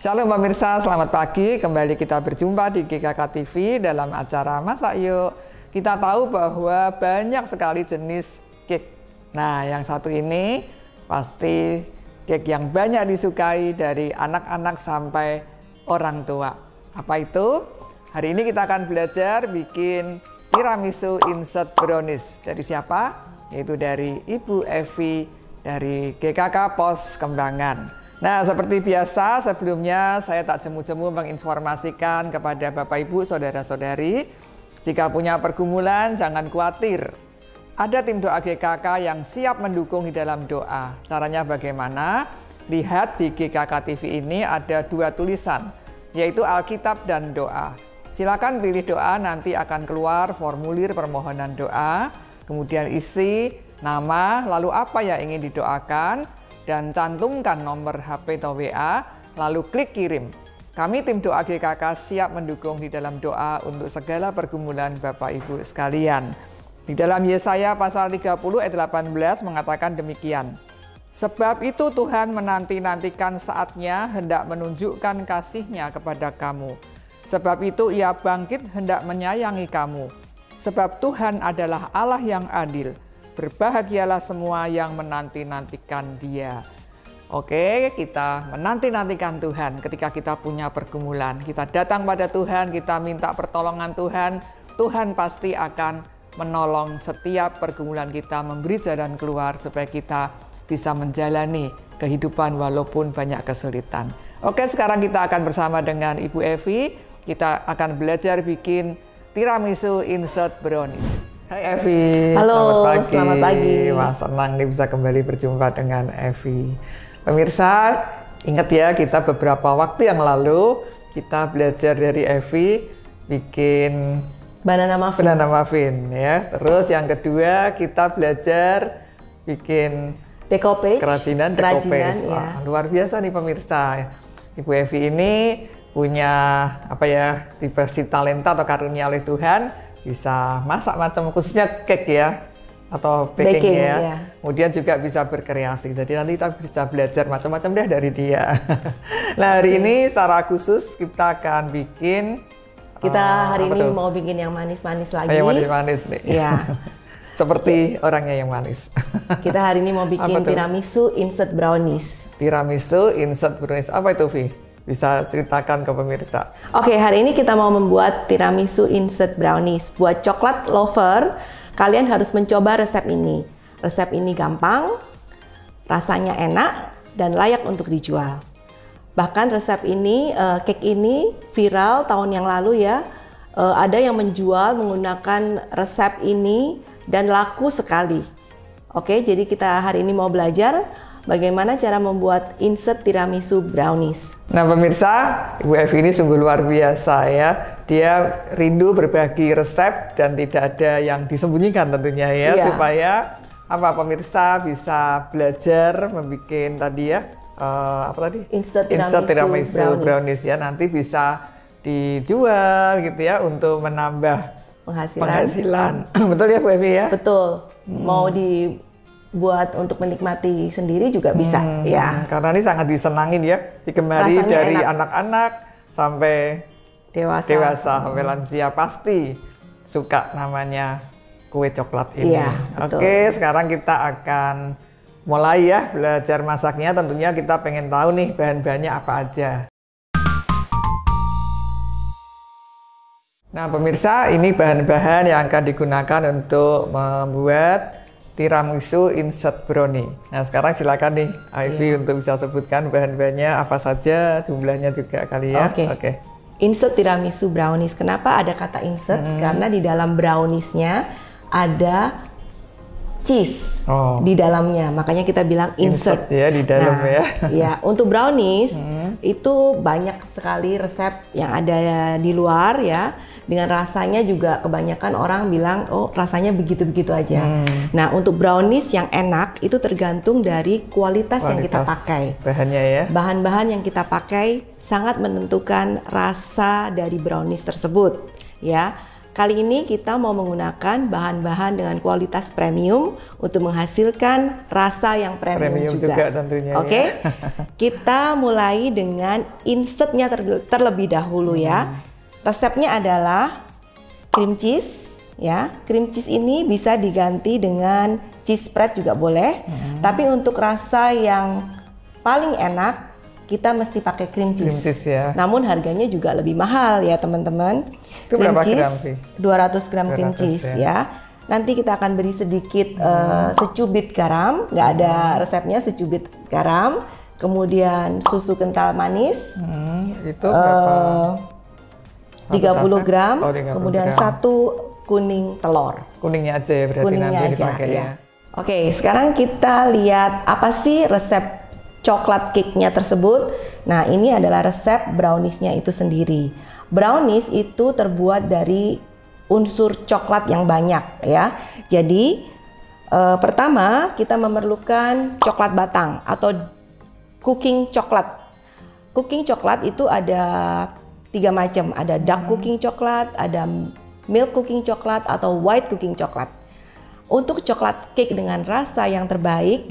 Shalom pemirsa, selamat pagi. Kembali kita berjumpa di GKK TV dalam acara Masak Yuk. Kita tahu bahwa banyak sekali jenis cake. Nah, yang satu ini pasti cake yang banyak disukai dari anak-anak sampai orang tua. Apa itu? Hari ini kita akan belajar bikin tiramisu insert brownies. Dari siapa? Yaitu dari Ibu Evi dari GKK Pos Kembangan. Nah, seperti biasa sebelumnya saya tak jemu-jemu menginformasikan kepada Bapak Ibu, Saudara-saudari, jika punya pergumulan jangan khawatir. Ada tim doa GKK yang siap mendukung di dalam doa. Caranya bagaimana? Lihat di GKK TV ini ada dua tulisan, yaitu Alkitab dan doa. Silakan pilih doa, nanti akan keluar formulir permohonan doa, kemudian isi nama, lalu apa yang ingin didoakan, dan cantumkan nomor HP atau WA, lalu klik kirim. Kami tim doa GKK siap mendukung di dalam doa untuk segala pergumulan Bapak Ibu sekalian. Di dalam Yesaya pasal 30 ayat 18 mengatakan demikian. Sebab itu Tuhan menanti-nantikan saatnya hendak menunjukkan kasih-Nya kepada kamu. Sebab itu Ia bangkit hendak menyayangi kamu. Sebab Tuhan adalah Allah yang adil. Berbahagialah semua yang menanti-nantikan Dia. Oke, kita menanti-nantikan Tuhan ketika kita punya pergumulan. Kita datang pada Tuhan, kita minta pertolongan Tuhan. Tuhan pasti akan menolong setiap pergumulan kita, memberi jalan keluar supaya kita bisa menjalani kehidupan walaupun banyak kesulitan. Oke, sekarang kita akan bersama dengan Ibu Evi. Kita akan belajar bikin tiramisu insert brownies. Hai Evi, halo, selamat pagi. Selamat pagi. Wah, senang nih bisa kembali berjumpa dengan Evi. Pemirsa, ingat ya, kita beberapa waktu yang lalu kita belajar dari Evi bikin banana muffin ya. Terus yang kedua kita belajar bikin decoupage, kerajinan decoupage. Wah, ya. luar biasa nih pemirsa. Ibu Evi ini punya dikasih talenta atau karunia oleh Tuhan, bisa masak macam, khususnya cake ya, atau baking ya. Ya. Kemudian juga bisa berkreasi. Jadi nanti kita bisa belajar macam-macam deh dari dia. Nah, hari ini secara khusus kita akan bikin. Kita hari ini mau bikin yang manis-manis lagi. Yang manis-manis nih. Ya. Seperti orangnya yang manis. Kita hari ini mau bikin tiramisu insert brownies. Tiramisu insert brownies. Apa itu, Vi? Bisa ceritakan ke pemirsa. Oke, hari ini kita mau membuat tiramisu insert brownies. Buat coklat lover, kalian harus mencoba resep ini. Resep ini gampang, rasanya enak, dan layak untuk dijual. Bahkan resep ini, cake ini viral tahun yang lalu ya. Ada yang menjual menggunakan resep ini dan laku sekali. Oke, jadi kita hari ini mau belajar bagaimana cara membuat insert tiramisu brownies. Nah pemirsa, Ibu Evi ini sungguh luar biasa ya. Dia rindu berbagi resep dan tidak ada yang disembunyikan tentunya ya. Iya. Supaya pemirsa bisa belajar membuat tadi ya, insert tiramisu brownies ya. Nanti bisa dijual gitu ya untuk menambah penghasilan. Betul ya Bu Evi ya? Betul. Mau buat untuk menikmati sendiri juga bisa ya. Karena ini sangat disenangin ya, digemari rasanya dari anak-anak sampai dewasa sampai lansia pasti suka namanya kue coklat ini. Iya, Oke, sekarang kita akan mulai ya belajar masaknya. Tentunya kita pengen tahu nih bahan-bahannya apa aja. Nah pemirsa, ini bahan-bahan yang akan digunakan untuk membuat tiramisu insert brownie. Nah sekarang silakan nih Ivy untuk bisa sebutkan bahan-bahannya apa saja, jumlahnya juga kali ya. Oke. Insert tiramisu brownies. Kenapa ada kata insert? Karena di dalam browniesnya ada cheese di dalamnya. Makanya kita bilang insert ya di dalam ya. Ya, untuk brownies itu banyak sekali resep yang ada di luar ya. Dengan rasanya juga kebanyakan orang bilang, oh rasanya begitu-begitu aja. Nah untuk brownies yang enak itu tergantung dari kualitas yang kita pakai. Bahannya ya. Bahan-bahan yang kita pakai sangat menentukan rasa dari brownies tersebut. Ya, Kali ini kita mau menggunakan bahan-bahan dengan kualitas premium untuk menghasilkan rasa yang premium juga tentunya. Oke, kita mulai dengan insertnya terlebih dahulu ya. Resepnya adalah cream cheese ya. Cream cheese ini bisa diganti dengan cheese spread juga boleh. Tapi untuk rasa yang paling enak kita mesti pakai cream cheese. Ya. Namun harganya juga lebih mahal ya teman-teman. Itu cream berapa cheese, gram sih? 200 gram cream cheese ya. Nanti kita akan beri sedikit secubit garam, nggak ada resepnya, secubit garam. Kemudian susu kental manis. Itu berapa? 30 gram. 30 kemudian gram. 1 kuning telur. Kuningnya aja ya berarti Kuningnya nanti aja, dipakai ya. Oke, sekarang kita lihat apa sih resep coklat cake-nya tersebut. Nah, ini adalah resep brownies-nya itu sendiri. Brownies itu terbuat dari unsur coklat yang banyak ya. Jadi, pertama kita memerlukan coklat batang atau cooking coklat. Cooking coklat itu ada 3 macam. Ada dark cooking coklat, ada milk cooking coklat atau white cooking coklat. Untuk coklat cake dengan rasa yang terbaik,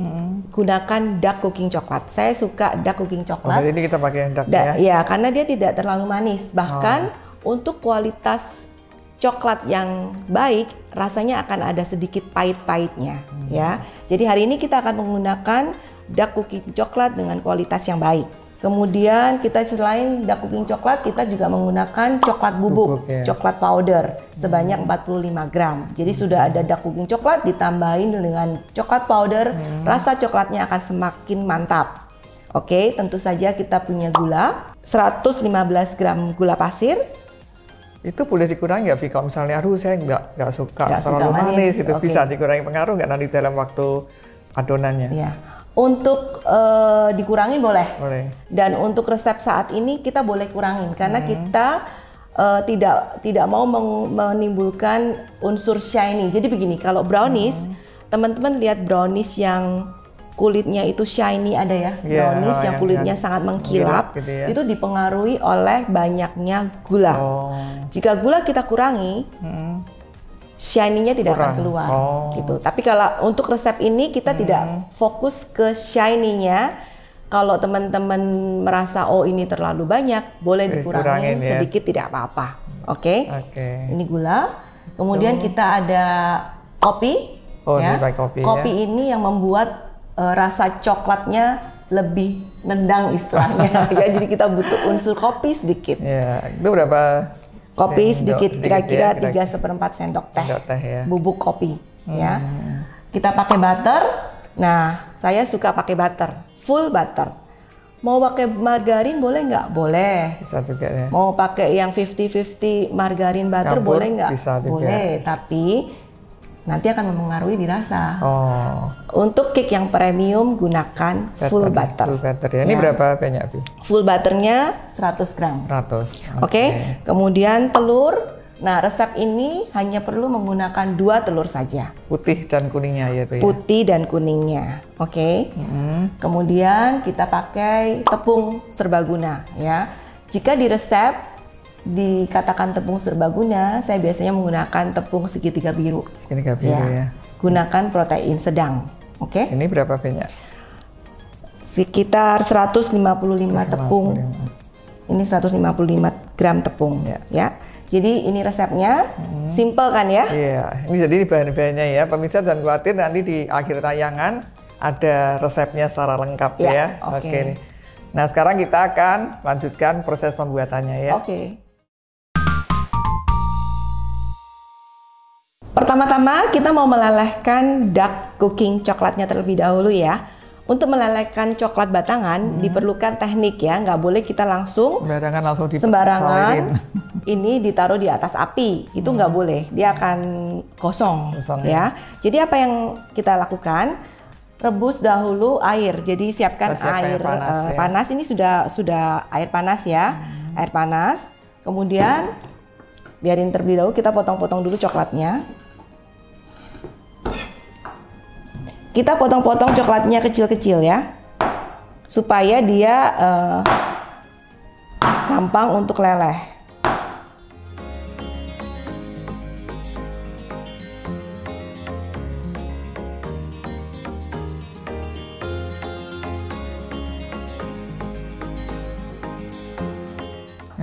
gunakan dark cooking coklat. Saya suka dark cooking coklat. Jadi ini kita pakai yang dark ya? Ya, karena dia tidak terlalu manis. Bahkan untuk kualitas coklat yang baik, rasanya akan ada sedikit pahit-pahitnya. Ya. Jadi hari ini kita akan menggunakan dark cooking coklat dengan kualitas yang baik. Kemudian kita selain dark cooking coklat, kita juga menggunakan coklat bubuk ya. Coklat powder sebanyak 45 gram. Jadi sudah ada dark cooking coklat ditambahin dengan coklat powder, rasa coklatnya akan semakin mantap. Oke, tentu saja kita punya gula, 115 gram gula pasir. Itu boleh dikurangi nggak, Vi? Kalau misalnya, aduh saya nggak suka terlalu manis, itu bisa dikurangi, pengaruh nggak nanti dalam waktu adonannya? Ya. Untuk dikurangin boleh. Dan untuk resep saat ini kita boleh kurangin karena kita tidak mau menimbulkan unsur shiny. Jadi begini, kalau brownies, teman-teman lihat brownies yang kulitnya itu shiny ada ya, brownies yang kulitnya sangat mengkilap, gitu ya. Itu dipengaruhi oleh banyaknya gula. Jika gula kita kurangi, shiny-nya tidak akan keluar gitu. Tapi kalau untuk resep ini kita tidak fokus ke shiny-nya. Kalau teman-teman merasa oh ini terlalu banyak, boleh dikurangin sedikit ya. Tidak apa-apa. Oke. Ini gula. Kemudian kita ada kopi. Ya. Ini kopi. Kopi ini yang membuat rasa coklatnya lebih nendang istilahnya. Ya, jadi kita butuh unsur kopi sedikit. Ya, itu berapa? Kopi sedikit, kira-kira 3/4 sendok teh ya. Bubuk kopi ya. Kita pakai butter. Nah, saya suka pakai butter, full butter. Mau pakai margarin boleh nggak? Boleh. Bisa juga ya. Mau pakai yang 50-50 margarin butter campur, boleh nggak? Bisa juga. Boleh, tapi nanti akan mempengaruhi di rasa. Untuk cake yang premium gunakan full butter. Full butter ya. Ini berapa banyak, Vi? Full butternya 100 gram. 100. Oke. Kemudian telur. Nah, resep ini hanya perlu menggunakan 2 telur saja. Putih dan kuningnya yaitu ya. Putih dan kuningnya. Oke. Kemudian kita pakai tepung serbaguna ya. Jika di resep dikatakan tepung serbaguna, saya biasanya menggunakan tepung segitiga biru. Segitiga biru ya. Gunakan protein sedang. Oke. Ini berapa banyak? Sekitar 155 tepung. Ini 155 gram tepung ya. Jadi ini resepnya simple kan ya? Iya. Ini jadi bahan-bahannya ya. Pemirsa jangan khawatir, nanti di akhir tayangan ada resepnya secara lengkap ya. Oke. Nah, sekarang kita akan lanjutkan proses pembuatannya ya. Oke. Pertama-tama kita mau melelehkan dark cooking coklatnya terlebih dahulu ya. Untuk melelehkan coklat batangan diperlukan teknik ya, nggak boleh kita langsung sembarangan ini ditaruh di atas api, itu nggak boleh, dia akan gosong ya. Jadi apa yang kita lakukan? Rebus dahulu air, jadi siapkan air panas. Ini sudah air panas ya, air panas. Kemudian biarin terlebih dahulu, kita potong-potong dulu coklatnya. Kita potong-potong coklatnya kecil-kecil ya, supaya dia gampang untuk leleh.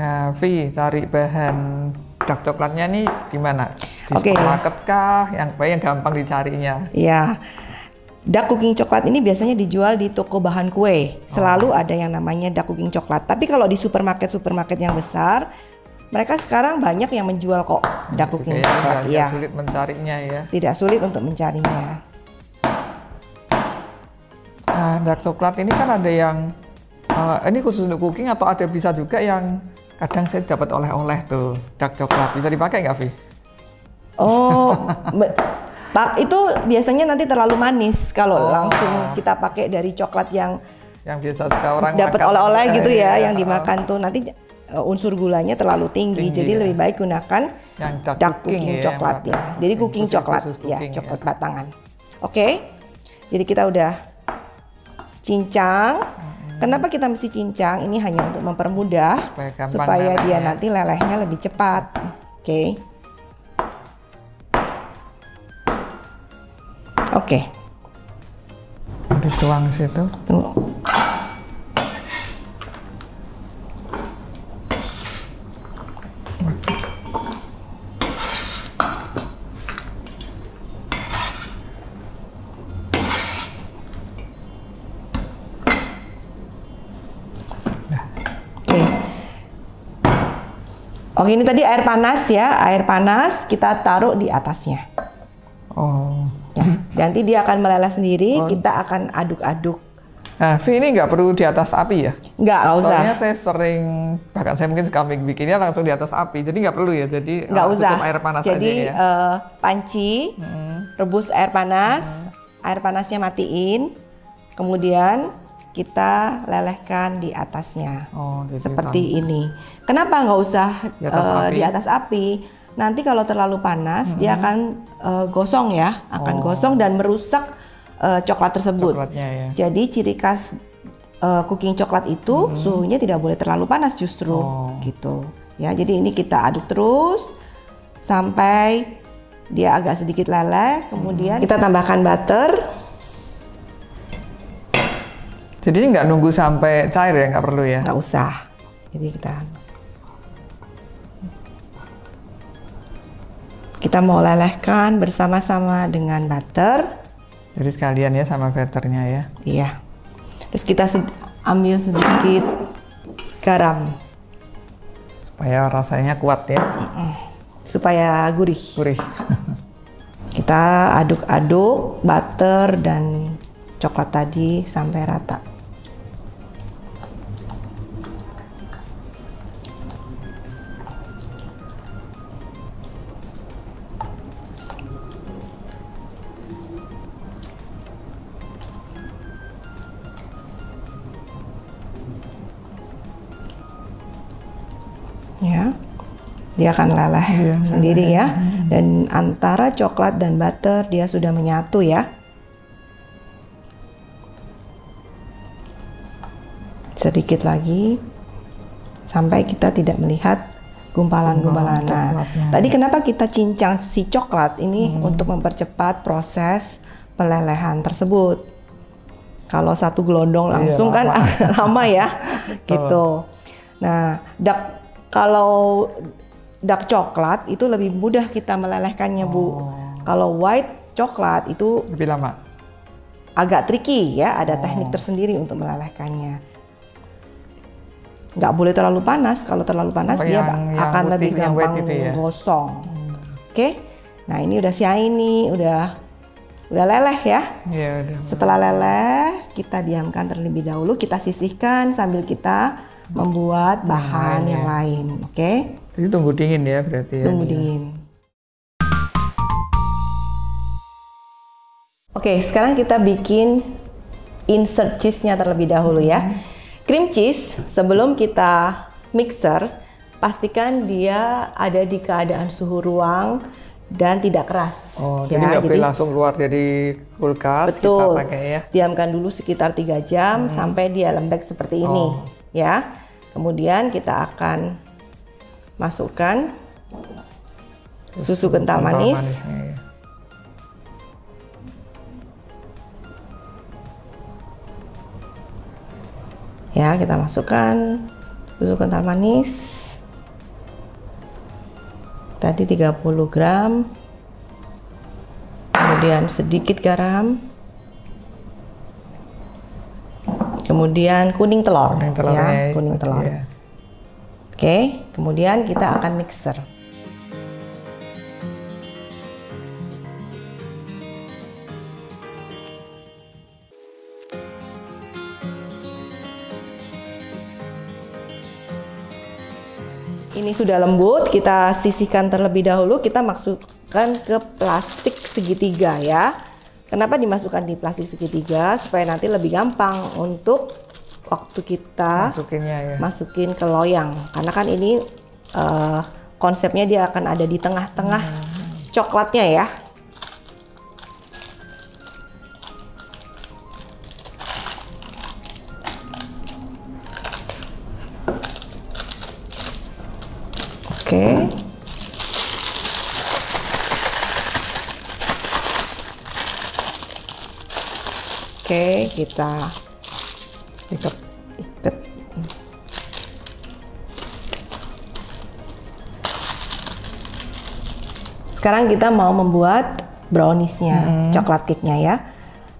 Nah, Vi, cari bahan dark coklatnya nih gimana? Di Oke. supermarket kah? Yang gampang dicarinya? Ya, dark cooking coklat ini biasanya dijual di toko bahan kue. Selalu ada yang namanya dark cooking coklat. Tapi kalau di supermarket yang besar, mereka sekarang banyak yang menjual kok dark cooking Juga coklat. nggak Ya, sulit mencarinya ya. tidak sulit untuk mencarinya. Nah, dark coklat ini kan ada yang ini khusus untuk cooking atau ada bisa juga yang kadang saya dapat oleh-oleh tuh dark coklat, bisa dipakai nggak, Vi? Oh, Pak, itu biasanya nanti terlalu manis kalau langsung kita pakai dari coklat yang biasa suka orang dapat makan. oleh-oleh gitu ya, Iya. yang dimakan tuh nanti unsur gulanya terlalu tinggi. Jadi ya. lebih baik gunakan Yang dark cooking ya, coklat yang ya. Jadi yang cooking khusus coklat ya, cooking coklat batangan. Oke. Jadi kita udah cincang. Kenapa kita mesti cincang? Ini hanya untuk mempermudah supaya dia lelehnya. nanti lelehnya lebih cepat. Oke. Oke. Dituang di situ. Tunggu. Oke, ini tadi air panas ya, air panas kita taruh di atasnya. Oh. Ya, nanti dia akan meleleh sendiri, kita akan aduk-aduk. Nah, Vi, ini nggak perlu di atas api ya? Nggak usah. Soalnya saya sering, bahkan saya mungkin suka bikinnya langsung di atas api, jadi nggak perlu ya, jadi Nggak usah. cukup air panas jadi, aja ya. Panci, rebus air panas, air panasnya matiin, kemudian kita lelehkan di atasnya. Oh, jadi Seperti ini. Kenapa nggak usah Di atas api? di atas api? Nanti kalau terlalu panas, dia akan gosong ya, akan gosong dan merusak coklat tersebut. Coklatnya ya. Jadi ciri khas cooking coklat itu suhunya tidak boleh terlalu panas justru, gitu. Ya, jadi ini kita aduk terus sampai dia agak sedikit leleh. Kemudian kita tambahkan butter. Jadi nggak nunggu sampai cair ya, nggak perlu ya? Nggak usah. Jadi kita mau lelehkan bersama-sama dengan butter. Jadi sekalian ya sama butternya ya. Iya. Terus kita ambil sedikit garam Supaya rasanya kuat ya. supaya gurih. Gurih. Kita aduk-aduk butter dan coklat tadi sampai rata. Ya, dia akan leleh sendiri ya. Dan antara coklat dan butter dia sudah menyatu ya. Sedikit lagi sampai kita tidak melihat gumpalan-gumpalan. Nah, tadi kenapa kita cincang si coklat ini untuk mempercepat proses pelelehan tersebut. Kalau satu gelondong langsung kan lama ya, gitu. Nah, kalau dark coklat itu lebih mudah kita melelehkannya, Bu. Kalau white coklat itu Lebih lama. agak tricky ya, ada teknik tersendiri untuk melelehkannya. Nggak boleh terlalu panas, kalau terlalu panas dia akan lebih gampang gosong. Oke, nah ini udah shiny, udah leleh ya. Iya, udah. Setelah leleh, kita diamkan terlebih dahulu, kita sisihkan sambil kita membuat bahan yang lain, oke? Jadi tunggu dingin ya berarti ya. Tunggu dingin. Oke, sekarang kita bikin insert cheese-nya terlebih dahulu ya. Cream cheese, sebelum kita mixer, pastikan dia ada di keadaan suhu ruang dan tidak keras. Oh, jadi nggak boleh langsung keluar dari kulkas, betul, kita pakai ya. Diamkan dulu sekitar 3 jam sampai dia lembek seperti ini, ya. Kemudian kita akan masukkan susu kental manis. Ya, kita masukkan susu kental manis. Tadi 30 gram. Kemudian sedikit garam. Kemudian kuning telur, ya, kuning telur. Ya. Oke, kemudian kita akan mixer. Ini sudah lembut, kita sisihkan terlebih dahulu, kita masukkan ke plastik segitiga ya. Kenapa dimasukkan di plastik segitiga? Supaya nanti lebih gampang untuk waktu kita masukin ke loyang. Karena kan ini konsepnya dia akan ada di tengah-tengah coklatnya ya. Oke. Oke, kita ikat. Sekarang kita mau membuat browniesnya, coklat cake-nya ya.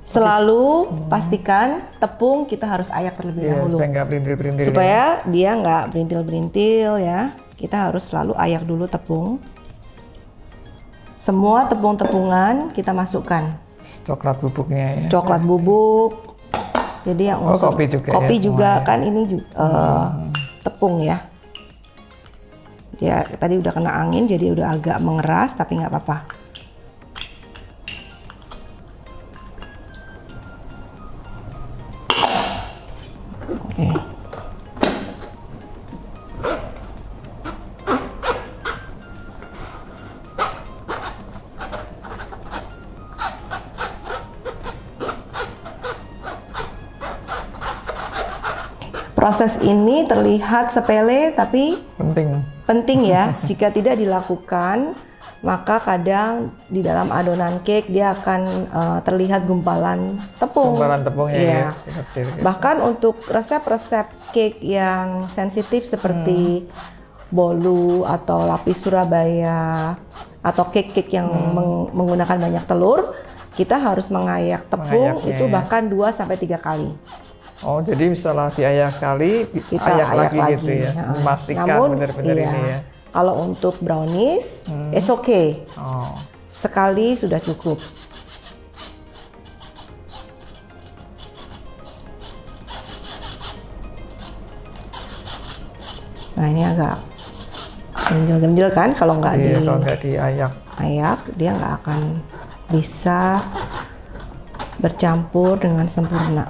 Selalu pastikan tepung kita harus ayak terlebih dahulu. Supaya nggak berintil-berintil. Supaya dia nggak berintil-berintil ya. Kita harus selalu ayak dulu tepung. Semua tepung-tepungan kita masukkan. Coklat bubuknya ya. Coklat bubuk. Jadi yang unsur kopi juga kan ini tepung ya. Ya tadi udah kena angin jadi udah agak mengeras tapi nggak apa-apa. Oke. Proses ini terlihat sepele tapi penting ya. Jika tidak dilakukan, maka kadang di dalam adonan cake dia akan terlihat gumpalan tepung. Gumpalan tepung ya. Kecil. Bahkan untuk resep-resep cake yang sensitif seperti bolu atau lapis Surabaya atau cake-cake yang menggunakan banyak telur, kita harus mengayak tepung itu bahkan 2 sampai 3 kali. Oh, jadi misalnya diayak sekali, kita ayak lagi gitu ya. Memastikan benar-benar ini ya. Kalau untuk brownies, it's okay. Sekali sudah cukup. Nah, ini agak genjel-genjel kan kalau nggak diayak. Dia nggak akan bisa bercampur dengan sempurna.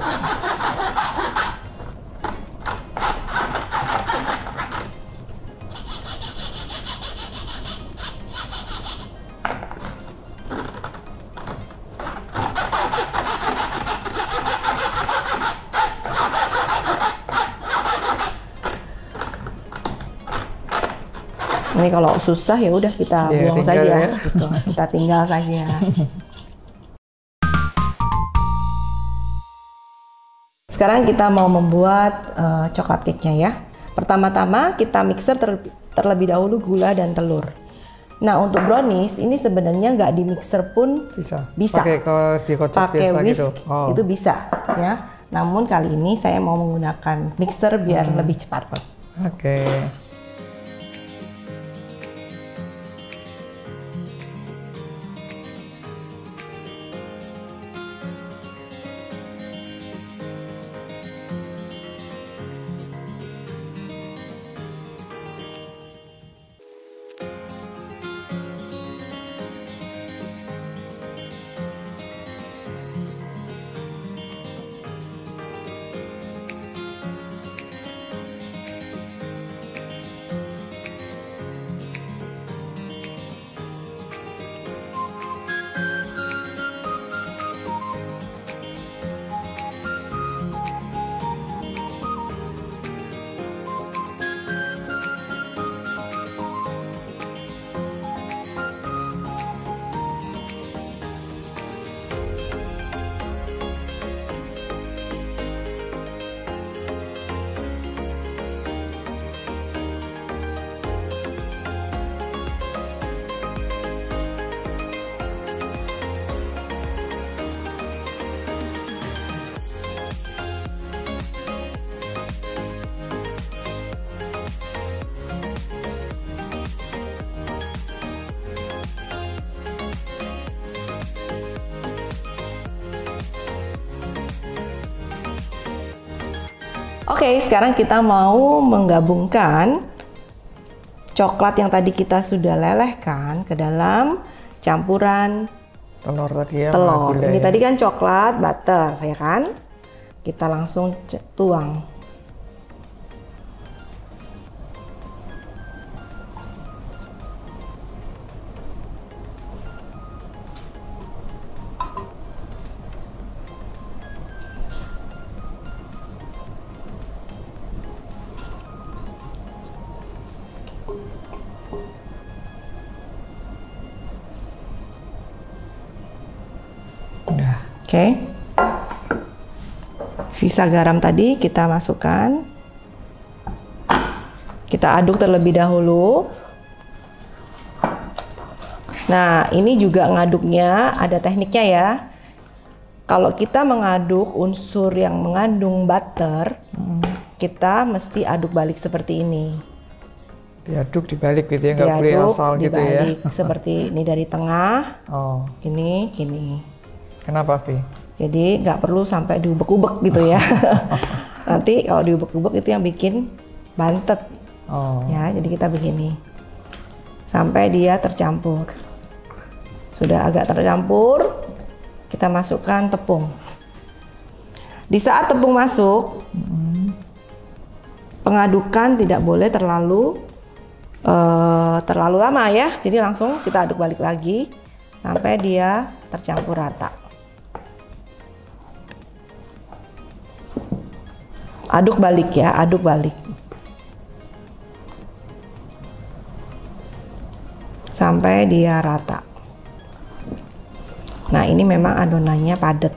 Ini kalau susah ya udah kita buang saja, ya. Gitu. Kita tinggal saja. Sekarang kita mau membuat coklat cake-nya ya. Pertama-tama kita mixer terlebih dahulu gula dan telur. Nah untuk brownies ini sebenarnya nggak di mixer pun bisa. Pakai whisk itu bisa ya. Namun kali ini saya mau menggunakan mixer biar lebih cepat. Oke. Oke, sekarang kita mau menggabungkan coklat yang tadi kita sudah lelehkan ke dalam campuran Telur tadi ya. telur. Gula Ini ya. tadi kan coklat butter ya kan? Kita langsung tuang. Udah. Oke. Sisa garam tadi kita masukkan. Kita aduk terlebih dahulu. Nah, ini juga ngaduknya ada tekniknya ya. Kalau kita mengaduk unsur yang mengandung butter, kita mesti aduk balik seperti ini. Diaduk dibalik gitu ya, nggak boleh Diaduk, asal gitu ya. dibalik seperti ini dari tengah. Oh, Gini, gini. kenapa Vi? Jadi nggak perlu sampai diubek-ubek gitu ya. Nanti kalau diubek-ubek itu yang bikin bantet. Oh, Ya, jadi kita begini. Sampai dia tercampur. Sudah agak tercampur, kita masukkan tepung. Di saat tepung masuk, pengadukan tidak boleh terlalu lama ya. Jadi langsung kita aduk balik lagi sampai dia tercampur rata. Aduk balik ya, aduk balik. Sampai dia rata. Nah, ini memang adonannya padat.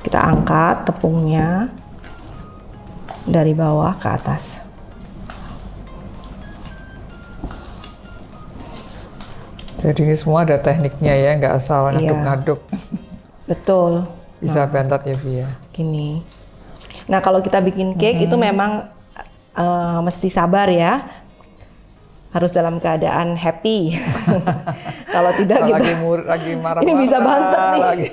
Kita angkat tepungnya dari bawah ke atas. jadi ini semua ada tekniknya ya, nggak asal ngaduk-ngaduk. Betul. Bisa bantat ya Vi ya. Gini. Nah, kalau kita bikin cake itu memang mesti sabar ya. Harus dalam keadaan happy. Kalau tidak Kalau kita lagi marah-marah. ini bisa bantet nih. lagi.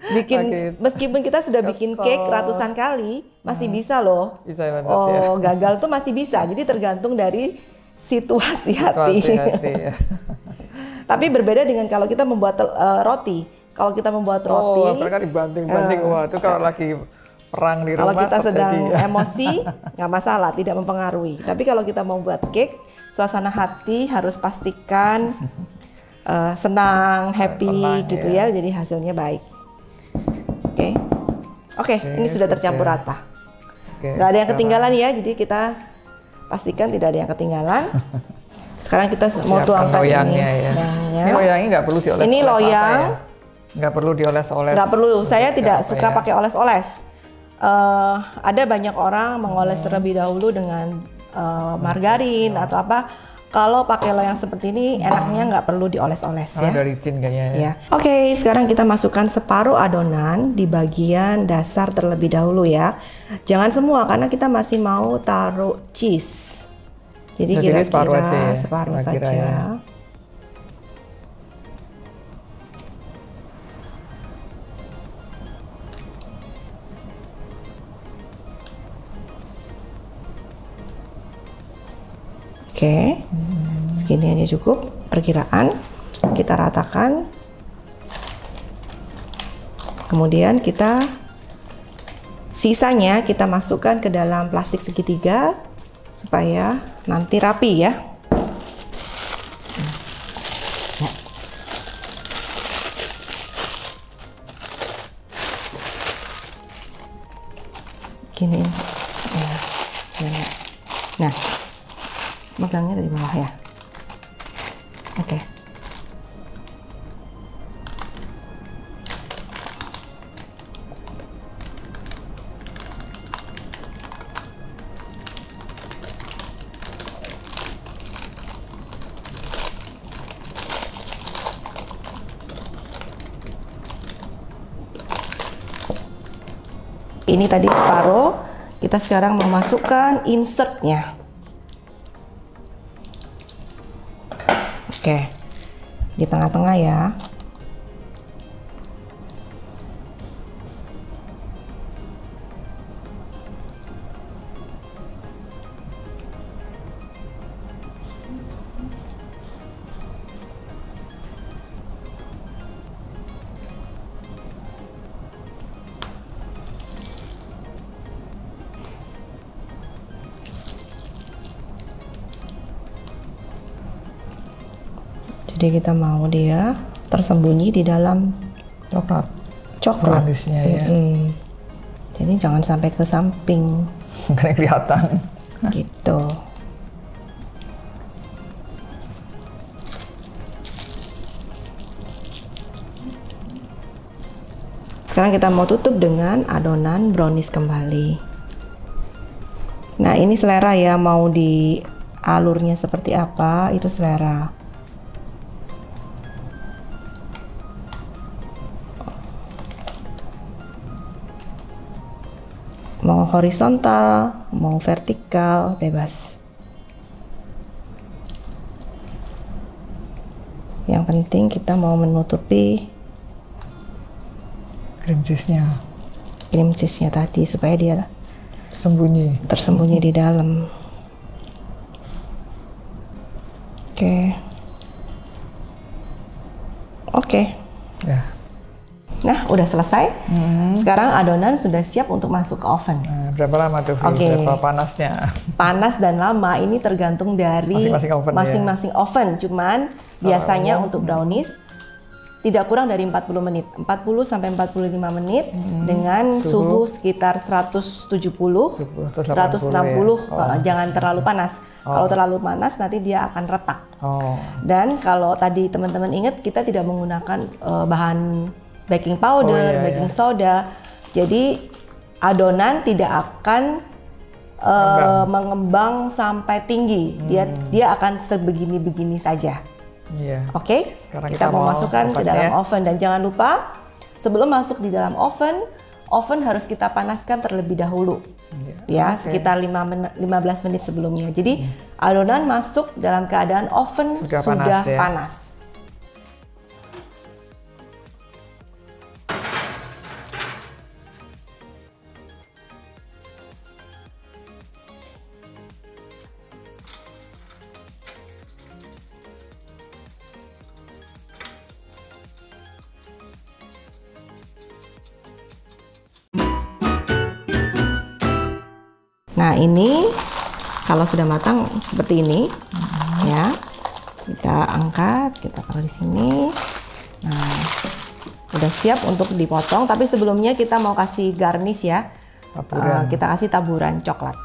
Bikin lagi meskipun kita sudah bikin kesel. cake ratusan kali, masih bisa loh. Bisa bantet ya. Oh, gagal tuh masih bisa. Jadi tergantung dari situasi hati. Hati-hati ya. Tapi berbeda dengan kalau kita membuat roti. Kalau kita membuat roti, mereka dibanting-banting. Wah, itu kalau lagi perang di rumah. kalau kita sedang terjadi, ya. emosi, nggak masalah, tidak mempengaruhi. Tapi kalau kita mau buat cake, suasana hati harus pastikan senang, happy Tenang, gitu ya. ya. Jadi hasilnya baik. Oke, ini sudah tercampur rata. Oke, Nggak ada yang sekarang ketinggalan ya. Jadi kita pastikan tidak ada yang ketinggalan. Sekarang kita mau siapkan tuangkan ini. loyangnya ya. Loyangnya. Ini loyangnya nggak perlu dioles-oles. Ini loyang. apa ya? Nggak perlu dioles-oles. Nggak perlu. Saya Nggak tidak apa suka ya. pakai oles-oles. Ada banyak orang mengoles terlebih dahulu dengan margarin atau apa. Kalau pakai loyang seperti ini, enaknya nggak perlu dioles-oles Karena ya. udah licin kayaknya ya. Ya. Oke, sekarang kita masukkan separuh adonan di bagian dasar terlebih dahulu ya. Jangan semua karena kita masih mau taruh cheese. Jadi Nah, jadi kira-kira separuh aja ya, separuh kira-kira saja. ya. Oke, segini aja cukup perkiraan. Kita ratakan. Kemudian kita sisanya kita masukkan ke dalam plastik segitiga supaya nanti rapi ya. Gini. Ya. Nah, megangnya dari bawah ya. Oke. Ini tadi separuh, kita sekarang memasukkan insertnya. Oke, di tengah-tengah ya. Jadi kita mau dia tersembunyi di dalam Coklat. browniesnya ya. Jadi jangan sampai ke samping. Karena kelihatan. Gitu. Sekarang kita mau tutup dengan adonan brownies kembali. Nah, ini selera ya, mau di alurnya seperti apa, itu selera. Mau horizontal, mau vertikal, bebas. Yang penting kita mau menutupi Cream cheese-nya tadi supaya dia tersembunyi di dalam. Oke. Ya. Nah, udah selesai. Sekarang adonan sudah siap untuk masuk ke oven. Nah, berapa lama tuh? Berapa panasnya? Panas dan lama ini tergantung dari masing-masing oven. Cuman biasanya untuk brownies tidak kurang dari 40 menit. 40 sampai 45 menit dengan suhu sekitar 170, 160. Jangan terlalu panas. Kalau terlalu panas nanti dia akan retak. Dan kalau tadi teman-teman ingat, kita tidak menggunakan bahan baking powder, baking soda. Jadi adonan tidak akan mengembang sampai tinggi. Dia akan sebegini-begini saja. Oke, kita mau masukkan ke dalam oven, dan jangan lupa sebelum masuk di dalam oven harus kita panaskan terlebih dahulu. Sekitar 15 menit sebelumnya. Jadi adonan masuk dalam keadaan oven sudah panas. Nah, ini kalau sudah matang seperti ini, ya, kita angkat, kita taruh di sini. Nah, udah siap untuk dipotong. Tapi sebelumnya kita mau kasih garnish ya. Kita kasih taburan coklat.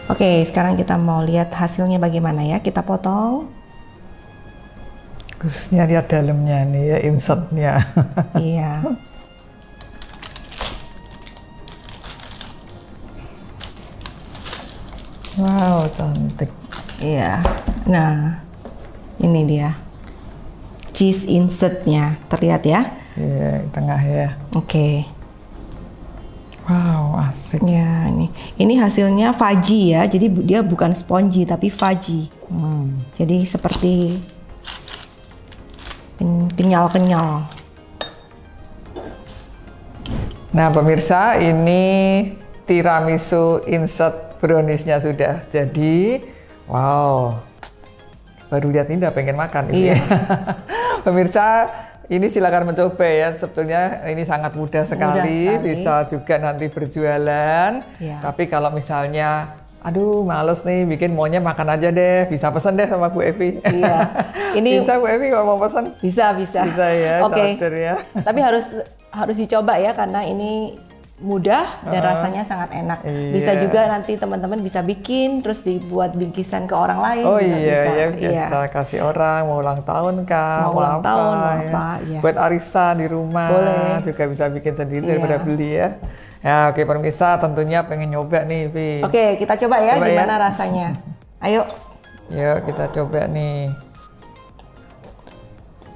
Oke, sekarang kita mau lihat hasilnya bagaimana ya. Kita potong. Khususnya lihat dalamnya nih ya, insertnya. Iya. Wow, cantik. Iya. Nah, ini dia cheese insertnya, terlihat ya? Iya, di tengah ya. Oke. Wow, asik. Ya, ini hasilnya fudgy ya. Jadi dia bukan spongy tapi fudgy. Jadi seperti kenyal-kenyal. Nah, pemirsa, ini tiramisu insert browniesnya sudah jadi. Wow, baru lihat ini udah pengen makan. Iya. Pemirsa, ini silakan mencoba ya. Sebetulnya ini sangat mudah sekali. Bisa juga nanti berjualan. Ya. Tapi kalau misalnya, aduh males nih bikin, maunya makan aja deh, bisa pesen deh sama Bu Evi. Iya. Ini bisa Bu Evi kalau mau pesen? Bisa. Bisa ya, order ya. Tapi harus dicoba ya, karena ini mudah dan rasanya sangat enak. Iya. Bisa juga nanti teman-teman bisa bikin terus dibuat bingkisan ke orang lain. Oh juga iya, bisa. bisa kasih orang, mau ulang tahun kah, mau ulang tahun, mau ya. apa, ya. Buat arisan di rumah, boleh. Juga bisa bikin sendiri daripada beli ya. Ya, oke pemirsa, tentunya pengen nyoba nih, Vi. Oke, kita coba ya, gimana rasanya. Ayo. Yuk, kita coba nih.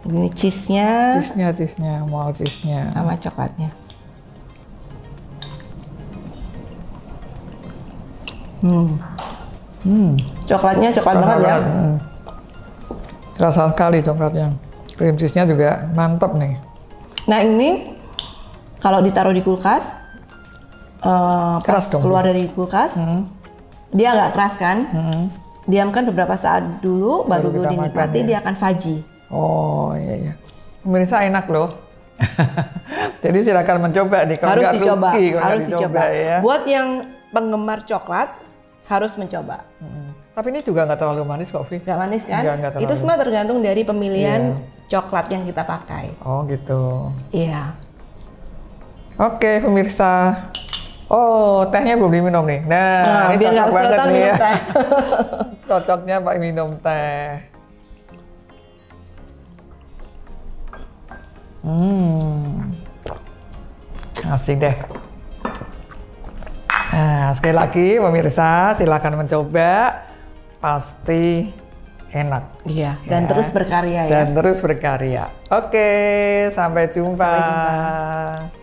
Ini cheese-nya. Cheese-nya, mau cheese-nya. Sama coklatnya. Coklatnya coklat banget ya. Rasa sekali coklatnya. Cream cheese-nya juga mantap nih. Nah ini kalau ditaruh di kulkas, Keras pas dong. keluar dari kulkas, dia agak keras kan? Diamkan beberapa saat dulu, baru kita dinikmati, makan, ya. dia akan fudgy. Oh iya iya. Pemirsa enak loh. Jadi silakan mencoba nih. Kalau Harus nggak dicoba, rugi kalau harus nggak dicoba. ya. Buat yang penggemar coklat, harus mencoba. Tapi ini juga nggak terlalu manis kok, Vi. Gak manis kan? Nggak terlalu. Itu semua tergantung dari pemilihan coklat yang kita pakai. Oh gitu. Iya. Oke pemirsa. Oh tehnya belum diminum nih. Nah ini biar cocok nggak banget kesulitan nih ya. minum teh. Cocoknya Pak minum teh. Asik deh. Nah, sekali lagi pemirsa silakan mencoba, pasti enak. Iya, dan Ya. terus berkarya ya. Dan terus berkarya. Oke, sampai jumpa. Sampai jumpa.